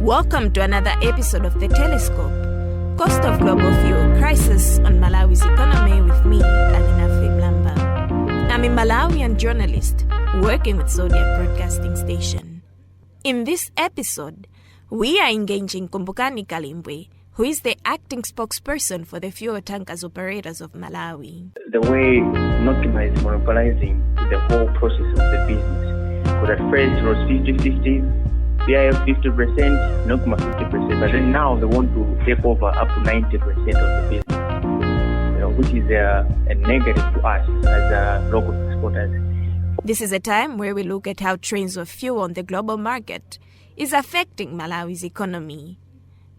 Welcome to another episode of The Telescope, Cost of Global Fuel Crisis on Malawi's Economy with me, Alinafe, Mlamba. I'm a Malawian journalist working with Zodiac Broadcasting Station. In this episode, we are engaging Kumbukani Kalembwe, who is the acting spokesperson for the fuel tankers operators of Malawi. The way NOCMA is monopolizing the whole process of the business. Because at first it was 50-50, PIF 50%, NOCMA 50%, but then now they want to take over up to 90% of the business, which is a negative to us as local exporters. This is a time where we look at how trends of fuel on the global market is affecting Malawi's economy.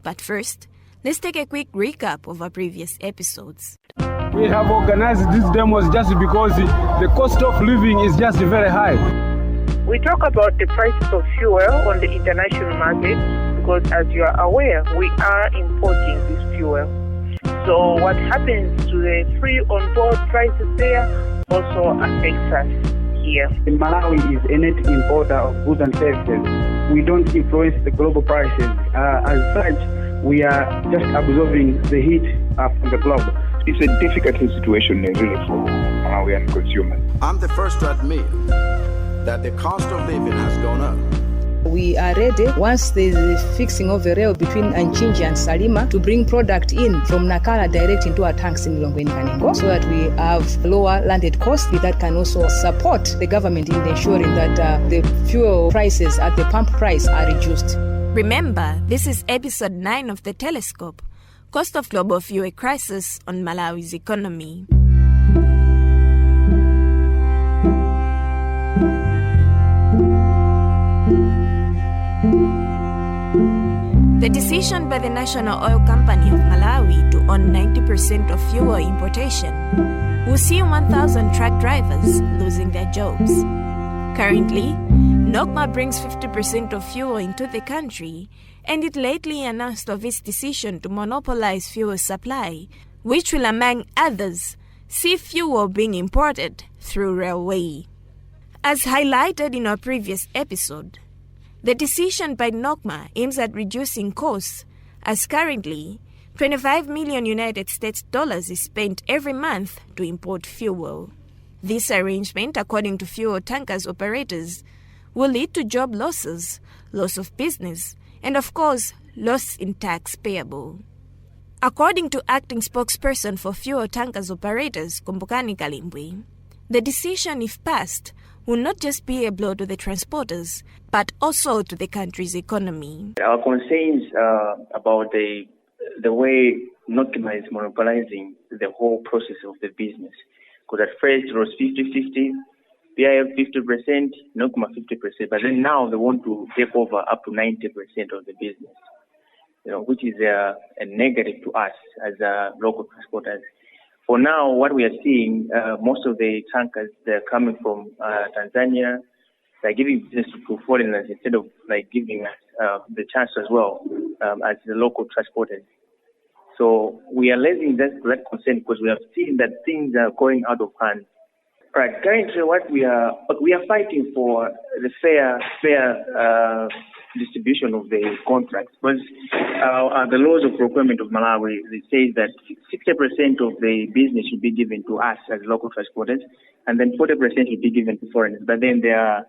But first, let's take a quick recap of our previous episodes. We have organized these demos just because the cost of living is just very high. We talk about the prices of fuel on the international market because, as you are aware, we are importing this fuel. So what happens to the free on-board prices there also affects us here. Malawi is a net importer of goods and services. We don't influence the global prices. As such, we are just absorbing the heat from the globe. It's a difficult situation really for Malawian consumers. I'm the first to admit that the cost of living has gone up. We are ready, once there's the fixing of a rail between Anchinji and Salima, to bring product in from Nakala direct into our tanks in Longweni Kanengo, so that we have lower landed costs that can also support the government in ensuring that the fuel prices at the pump price are reduced. Remember, this is episode 9 of The Telescope, Cost of Global Fuel Crisis on Malawi's Economy. The decision by the National Oil Company of Malawi to own 90% of fuel importation will see 1,000 truck drivers losing their jobs. Currently, NOCMA brings 50% of fuel into the country, and it lately announced of its decision to monopolize fuel supply, which will, among others, see fuel being imported through railway. As highlighted in our previous episode, the decision by NOCMA aims at reducing costs, as currently, 25 million United States dollars is spent every month to import fuel. This arrangement, according to fuel tankers operators, will lead to job losses, loss of business, and of course, loss in tax payable. According to acting spokesperson for fuel tankers operators, Kumbukani Kalembwe, the decision, if passed, will not just be a blow to the transporters, but also to the country's economy. Our concerns about the way NOCMA is monopolizing the whole process of the business. Because at first it was 50-50, PIF 50%, NOCMA 50%, but then now they want to take over up to 90% of the business, which is a negative to us as local transporters. For now, what we are seeing, most of the tankers, they're coming from Tanzania. They're giving business to foreigners instead of giving us the chance as well as the local transporters. So we are raising that concern because we have seen that things are going out of hand. Right. Currently, what we are fighting for the fair distribution of the contracts. Because the laws of procurement of Malawi, they say that 60% of the business should be given to us as local transporters, and then 40% should be given to foreigners. But then they are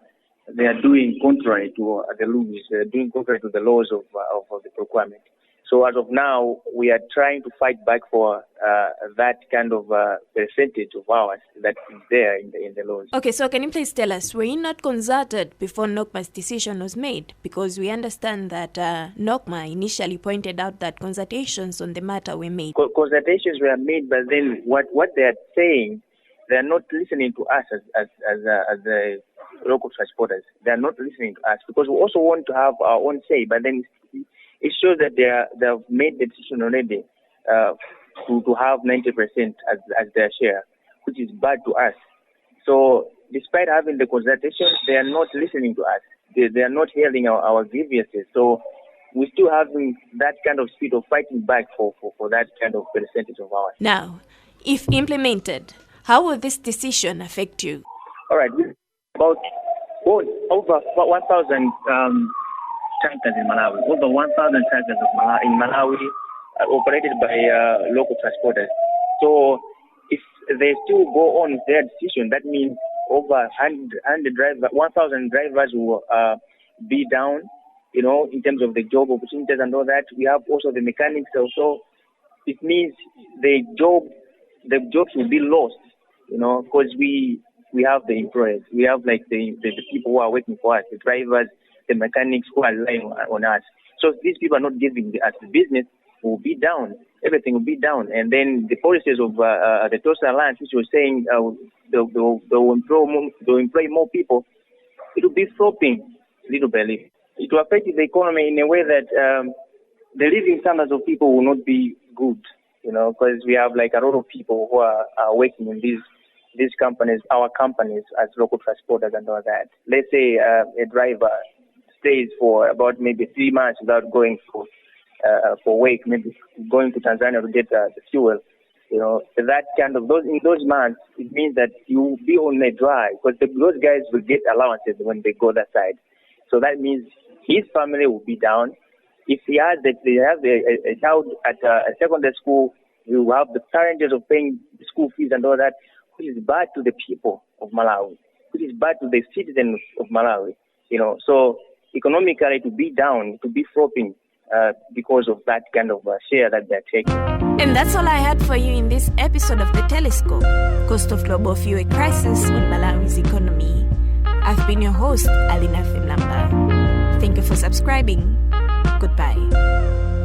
doing contrary to the rules, doing contrary to the laws of the procurement. So as of now, we are trying to fight back for that kind of percentage of ours that is there in the laws. Okay, so can you please tell us, were you not consulted before NOCMA's decision was made? Because we understand that NOCMA initially pointed out that consultations on the matter were made. Consultations were made, but then what they are saying, they are not listening to us as the local transporters. They are not listening to us because we also want to have our own say, but then it shows that they have made the decision already to have 90% as their share, which is bad to us. So despite having the consultation, they are not listening to us. They are not hearing our grievances. So we're still having that kind of speed of fighting back for that kind of percentage of ours. Now, if implemented, how will this decision affect you? All right. About over 1,000 tankers in Malawi. Over 1,000 tankers in Malawi operated by local transporters. So if they still go on with their decision, that means over 1,000 drivers will be down, in terms of the job opportunities and all that. We have also the mechanics also. It means the jobs will be lost, because we have the employers. We have like the people who are working for us, the drivers, the mechanics who are relying on us. So if these people are not giving us the business, will be down. Everything will be down. And then the policies of the Total Alliance, which was saying they'll employ more people, it will be flopping little by little. It will affect the economy in a way that the living standards of people will not be good, because we have like a lot of people who are working in these companies, our companies as local transporters and all that. Let's say a driver stays for about maybe 3 months without going for work, maybe going to Tanzania to get the fuel. That kind of in those months, it means that you will be on the dry, because those guys will get allowances when they go that side. So that means his family will be down. If they have a child at a secondary school, you will have the challenges of paying school fees and all that, which is bad to the people of Malawi, which is bad to the citizens of Malawi. So economically to be down, to be flopping, because of that kind of share that they're taking. And that's all I had for you in this episode of The Telescope, Cost of Global Fuel Crisis on Malawi's Economy. I've been your host, Alinafe Mlamba. Thank you for subscribing. Goodbye.